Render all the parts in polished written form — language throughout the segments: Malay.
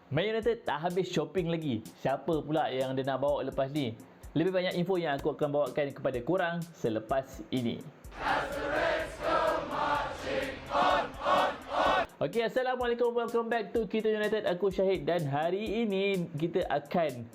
Man United tak habis shopping lagi. Siapa pula yang dia nak bawa lepas ni? Lebih banyak info yang aku akan bawakan kepada korang selepas ini. Okay, Assalamualaikum, welcome back to Kita United. Aku Syahid dan hari ini kita akan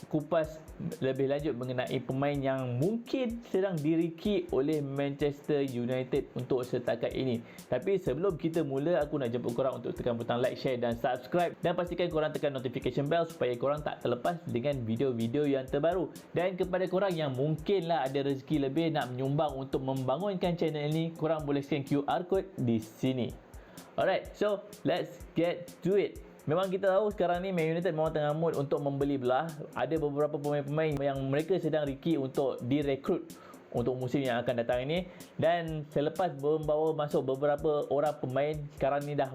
kupas lebih lanjut mengenai pemain yang mungkin sedang diriki oleh Manchester United untuk setakat ini. Tapi sebelum kita mula, aku nak jemput korang untuk tekan butang like, share dan subscribe, dan pastikan korang tekan notification bell supaya korang tak terlepas dengan video-video yang terbaru. Dan kepada korang yang mungkinlah ada rezeki lebih nak menyumbang untuk membangunkan channel ini, korang boleh scan QR code di sini. Alright, so let's get to it. Memang kita tahu sekarang ni Man United memang tengah mood untuk membeli belah. Ada beberapa pemain-pemain yang mereka sedang riki untuk direkrut untuk musim yang akan datang ini. Dan selepas membawa masuk beberapa orang pemain, sekarang ni dah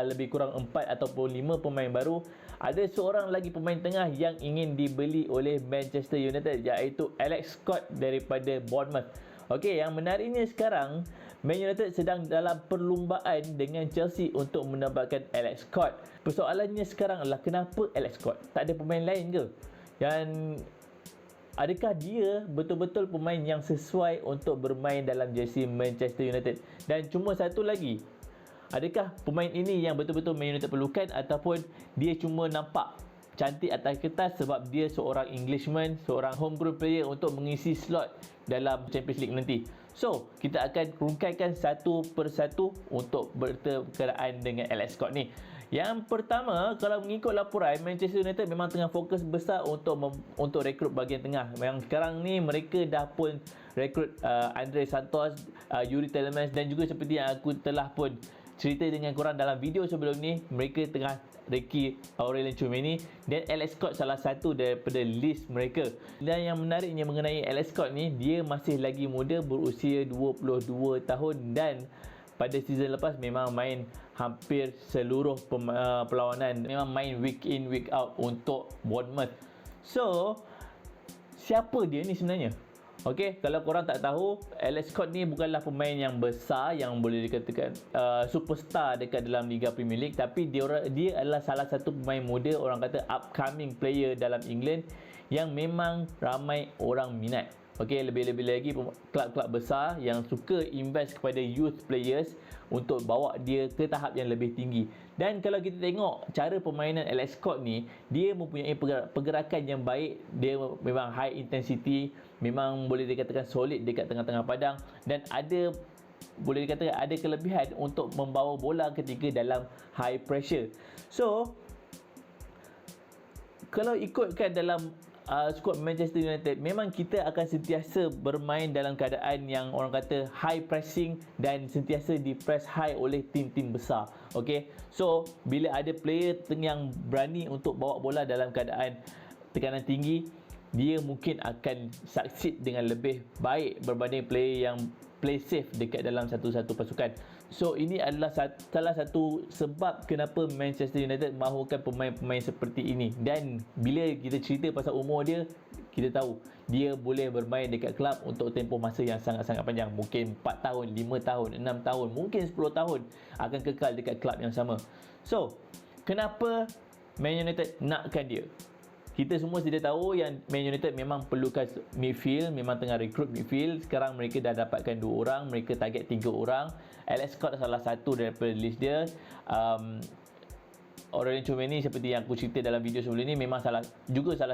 lebih kurang 4 ataupun 5 pemain baru. Ada seorang lagi pemain tengah yang ingin dibeli oleh Manchester United, iaitu Alex Scott daripada Bournemouth. Okey, yang menariknya sekarang Man United sedang dalam perlumbaan dengan Chelsea untuk mendapatkan Alex Scott. Persoalannya sekarang adalah kenapa Alex Scott? Tak ada pemain lain ke? Dan adakah dia betul-betul pemain yang sesuai untuk bermain dalam jersey Manchester United? Dan cuma satu lagi, adakah pemain ini yang betul-betul Man United perlukan, ataupun dia cuma nampak cantik atas kertas sebab dia seorang Englishman, seorang homegrown player untuk mengisi slot dalam Champions League nanti? So, kita akan rungkaikan satu persatu untuk berkenaan dengan Alex Scott ni. Yang pertama, kalau mengikut laporan, Manchester United memang tengah fokus besar untuk rekrut bahagian tengah. Yang sekarang ni mereka dah pun rekrut Andre Santos, Yuri Tielemans, dan juga seperti yang aku telah pun cerita dengan korang dalam video sebelum ni, mereka tengah reki Aurelien Tchouameni, dan Alex Scott salah satu daripada list mereka. Dan yang menariknya mengenai Alex Scott ni, dia masih lagi muda, berusia 22 tahun, dan pada season lepas memang main hampir seluruh perlawanan, memang main week in week out untuk Bournemouth. So, siapa dia ni sebenarnya? Okey, kalau korang tak tahu, Alex Scott ni bukanlah pemain yang besar yang boleh dikatakan superstar dekat dalam Liga Premier League, tapi dia adalah salah satu pemain muda, orang kata upcoming player dalam England yang memang ramai orang minat. Okey, lebih-lebih lagi kelab-kelab besar yang suka invest kepada youth players untuk bawa dia ke tahap yang lebih tinggi. Dan kalau kita tengok cara permainan Alex Scott ni, dia mempunyai pergerakan yang baik, dia memang high intensity, memang boleh dikatakan solid dekat tengah-tengah padang, dan boleh dikatakan ada kelebihan untuk membawa bola ketika dalam high pressure. So, kalau ikutkan dalam skuad Manchester United, memang kita akan sentiasa bermain dalam keadaan yang orang kata high pressing dan sentiasa di press high oleh tim-tim besar. Okey, so bila ada player yang berani untuk bawa bola dalam keadaan tekanan tinggi, dia mungkin akan succeed dengan lebih baik berbanding player yang play safe dekat dalam satu-satu pasukan. So ini adalah salah satu sebab kenapa Manchester United mahukan pemain-pemain seperti ini. Dan bila kita cerita pasal umur dia, kita tahu dia boleh bermain dekat kelab untuk tempoh masa yang sangat-sangat panjang. Mungkin 4 tahun, 5 tahun, 6 tahun, mungkin 10 tahun akan kekal dekat kelab yang sama. So, kenapa Man United nakkan dia? Kita semua sedia tahu yang Man United memang perlukan midfield, memang tengah rekrut midfield. Sekarang mereka dah dapatkan 2 orang, mereka target 3 orang. Alex Scott salah satu daripada list dia. Aurelien Tchouameni seperti yang aku cerita dalam video sebelum ni, memang salah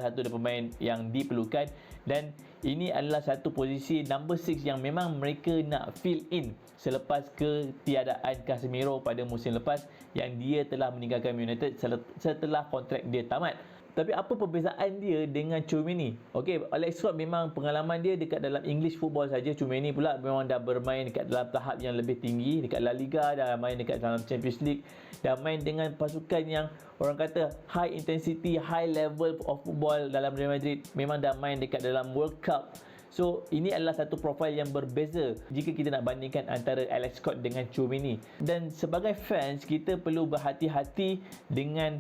satu dari pemain yang diperlukan. Dan ini adalah satu posisi number 6 yang memang mereka nak fill in selepas ketiadaan Casemiro pada musim lepas, yang dia telah meninggalkan Man United setelah kontrak dia tamat. Tapi apa perbezaan dia dengan Tchouameni? Okey, Alex Scott memang pengalaman dia dekat dalam English football saja. Tchouameni pula memang dah bermain dekat dalam tahap yang lebih tinggi, dekat La Liga, dah main dekat dalam Champions League, dah main dengan pasukan yang orang kata high intensity, high level of football dalam Real Madrid, memang dah main dekat dalam World Cup. So, ini adalah satu profil yang berbeza jika kita nak bandingkan antara Alex Scott dengan Tchouameni. Dan sebagai fans, kita perlu berhati-hati dengan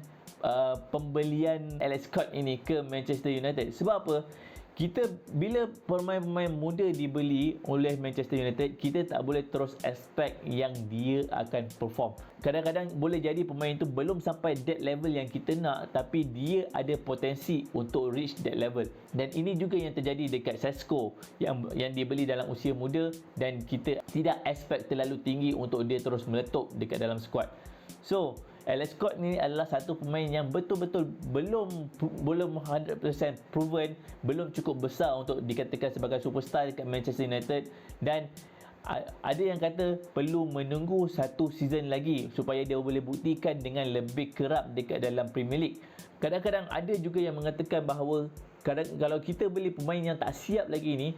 pembelian Alex Scott ini ke Manchester United. Sebab apa? kita bila pemain-pemain muda dibeli oleh Manchester United, kita tak boleh terus expect yang dia akan perform. Kadang-kadang boleh jadi pemain tu belum sampai that level yang kita nak, tapi dia ada potensi untuk reach that level. Dan ini juga yang terjadi dekat Sesko yang dibeli dalam usia muda, dan kita tidak expect terlalu tinggi untuk dia terus meletup dekat dalam squad. So Alex Scott ni adalah satu pemain yang betul-betul belum 100% proven, belum cukup besar untuk dikatakan sebagai superstar dekat Manchester United, dan ada yang kata perlu menunggu satu season lagi supaya dia boleh buktikan dengan lebih kerap dekat dalam Premier League. Kadang-kadang ada juga yang mengatakan bahawa kalau kita beli pemain yang tak siap lagi ni,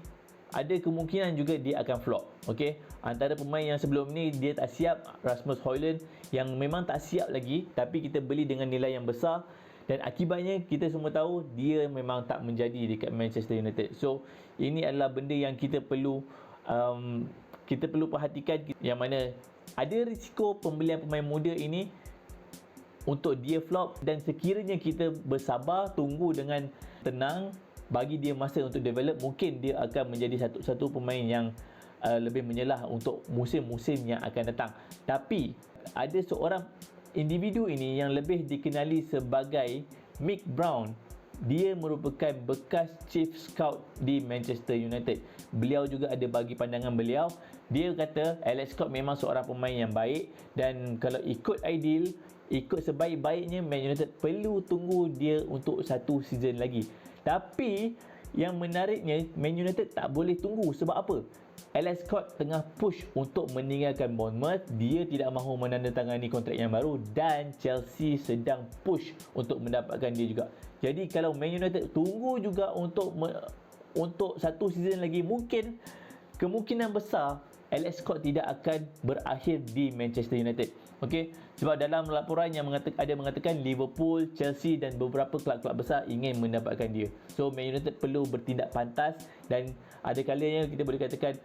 ada kemungkinan juga dia akan flop. Okey, antara pemain yang sebelum ni dia tak siap, Rasmus Højlund yang memang tak siap lagi, tapi kita beli dengan nilai yang besar, dan akibatnya kita semua tahu dia memang tak menjadi dekat Manchester United. So ini adalah benda yang kita perlu perhatikan, yang mana ada risiko pembelian pemain muda ini untuk dia flop, dan sekiranya kita bersabar, tunggu dengan tenang, bagi dia masa untuk develop, mungkin dia akan menjadi satu pemain yang lebih menyelah untuk musim-musim yang akan datang. Tapi ada seorang individu ini yang lebih dikenali sebagai Mick Brown. Dia merupakan bekas chief scout di Manchester United. Beliau juga ada bagi pandangan beliau. Dia kata Alex Scott memang seorang pemain yang baik, dan kalau ikut ideal, ikut sebaik-baiknya, Man United perlu tunggu dia untuk satu season lagi. Tapi yang menariknya, Man United tak boleh tunggu. Sebab apa? Alex Scott tengah push untuk meninggalkan Bournemouth. Dia tidak mahu menandatangani kontrak yang baru, dan Chelsea sedang push untuk mendapatkan dia juga. Jadi kalau Man United tunggu juga untuk satu season lagi, mungkin kemungkinan besar Alex Scott tidak akan berakhir di Manchester United. Okey, sebab dalam laporan yang mengatakan Liverpool, Chelsea dan beberapa kelab-kelab besar ingin mendapatkan dia. So Man United perlu bertindak pantas, dan ada kalanya kita boleh katakan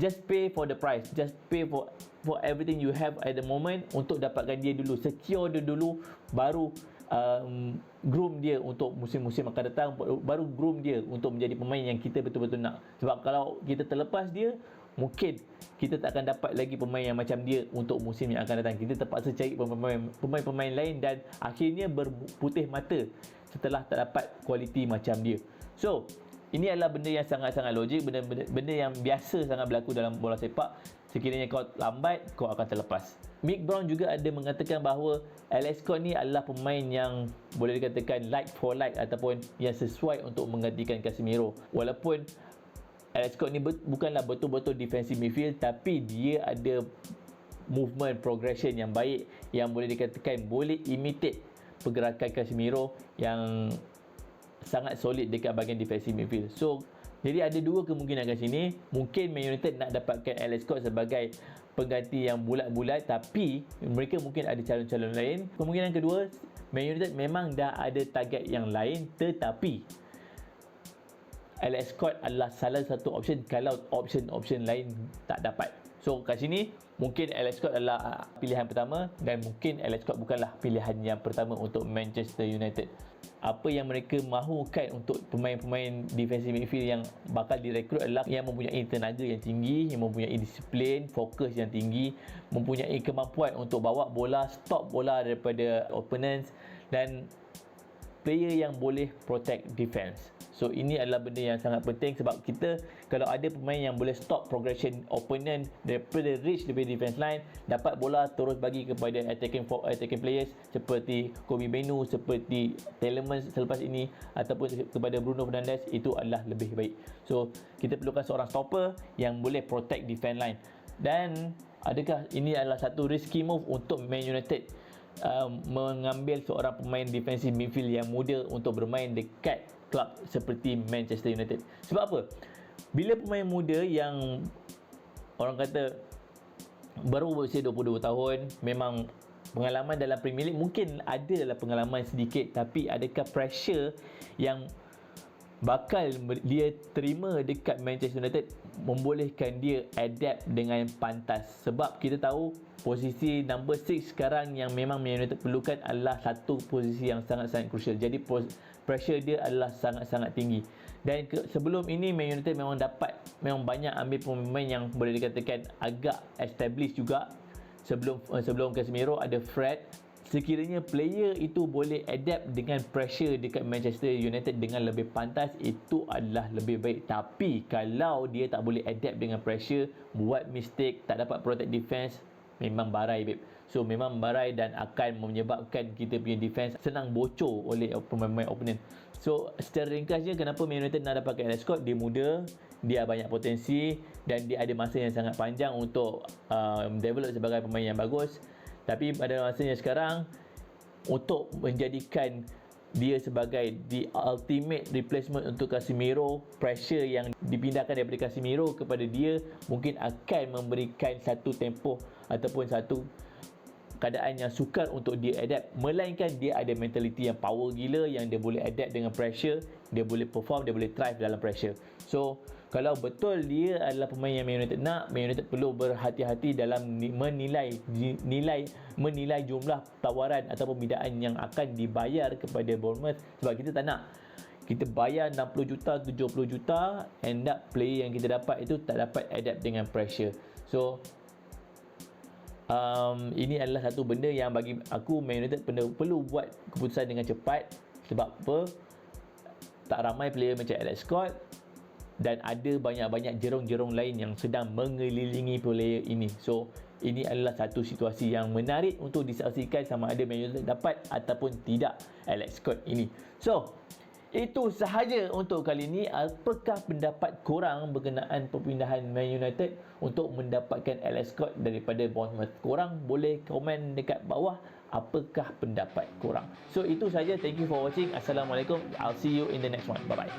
just pay for the price, just pay for everything you have at the moment untuk dapatkan dia dulu, secure dia dulu, baru groom dia untuk musim-musim akan datang, baru groom dia untuk menjadi pemain yang kita betul-betul nak. Sebab kalau kita terlepas dia, mungkin kita tak akan dapat lagi pemain yang macam dia untuk musim yang akan datang. Kita terpaksa cari pemain-pemain lain, dan akhirnya berputih mata setelah tak dapat kualiti macam dia. So ini adalah benda yang sangat-sangat logik, benda yang biasa sangat berlaku dalam bola sepak. Sekiranya kau lambat, kau akan terlepas. Mick Brown juga ada mengatakan bahawa Alex Scott ni adalah pemain yang boleh dikatakan like for like, ataupun yang sesuai untuk menggantikan Casemiro. Walaupun Alex Scott ni bukanlah betul-betul defensive midfield, tapi dia ada movement progression yang baik, yang boleh dikatakan boleh imitate pergerakan Casemiro yang sangat solid dekat bahagian defensive midfield. So jadi ada dua kemungkinan kat sini. Mungkin Man United nak dapatkan Alex Scott sebagai pengganti yang bulat-bulat, tapi mereka mungkin ada calon-calon lain. Kemungkinan kedua, Man United memang dah ada target yang lain, tetapi Alex Scott adalah salah satu option kalau option lain tak dapat. So kat sini mungkin Alex Scott adalah pilihan pertama, dan mungkin Alex Scott bukanlah pilihan yang pertama untuk Manchester United. Apa yang mereka mahukan untuk pemain-pemain defensive midfield yang bakal direkrut adalah yang mempunyai tenaga yang tinggi, yang mempunyai disiplin, fokus yang tinggi, mempunyai kemampuan untuk bawa bola, stop bola daripada opponents, dan player yang boleh protect defense. So ini adalah benda yang sangat penting, sebab kita kalau ada pemain yang boleh stop progression opponent daripada reach daripada defense line, dapat bola terus bagi kepada attacking players seperti Kobbie Mainoo, seperti Tielemans selepas ini, ataupun kepada Bruno Fernandes, itu adalah lebih baik. So kita perlukan seorang stopper yang boleh protect defense line. Dan adakah ini adalah satu risky move untuk Man United mengambil seorang pemain defensive midfield yang muda untuk bermain dekat klub seperti Manchester United? Sebab apa? Bila pemain muda yang orang kata baru berusia 22 tahun, memang pengalaman dalam Premier League mungkin ada dalam pengalaman sedikit, tapi adakah pressure yang bakal dia terima dekat Manchester United membolehkan dia adapt dengan pantas. Sebab kita tahu posisi number 6 sekarang yang memang Man United perlukan adalah satu posisi yang sangat-sangat crucial. Jadi pressure dia adalah sangat-sangat tinggi. Dan sebelum ini Man United memang banyak ambil pemain yang boleh dikatakan agak established juga. Sebelum Casemiro ada Fred. Sekiranya player itu boleh adapt dengan pressure dekat Manchester United dengan lebih pantas, itu adalah lebih baik. Tapi kalau dia tak boleh adapt dengan pressure, buat mistake, tak dapat protect defense, memang barai babe. So memang barai dan akan menyebabkan kita punya defense senang bocor oleh pemain opponent. So secara ringkasnya, kenapa Man United nak dapatkan Alex Scott? Dia muda, dia banyak potensi dan dia ada masa yang sangat panjang untuk develop sebagai pemain yang bagus. Tapi pada masanya sekarang, untuk menjadikan dia sebagai the ultimate replacement untuk Casemiro, pressure yang dipindahkan daripada Casemiro kepada dia mungkin akan memberikan satu tempoh ataupun satu keadaan yang sukar untuk dia adapt. Melainkan dia ada mentality yang power gila, yang dia boleh adapt dengan pressure, dia boleh perform, dia boleh thrive dalam pressure. So kalau betul dia adalah pemain yang Man United nak, Man United perlu berhati-hati dalam menilai jumlah tawaran ataupun bidaan yang akan dibayar kepada Bournemouth. Sebab kita tak nak kita bayar 60 juta, 70 juta, end up player yang kita dapat itu tak dapat adapt dengan pressure. So ini adalah satu benda yang bagi aku Man United perlu buat keputusan dengan cepat. Sebab apa? Tak ramai player macam Alex Scott dan ada banyak-banyak jerong-jerong lain yang sedang mengelilingi player ini. So ini adalah satu situasi yang menarik untuk disaksikan sama ada Man United dapat ataupun tidak Alex Scott ini. So itu sahaja untuk kali ini. Apakah pendapat korang berkenaan perpindahan Man United untuk mendapatkan Alex Scott daripada Bournemouth? Korang boleh komen dekat bawah apakah pendapat korang. So itu sahaja. Thank you for watching. Assalamualaikum. I'll see you in the next one. Bye bye.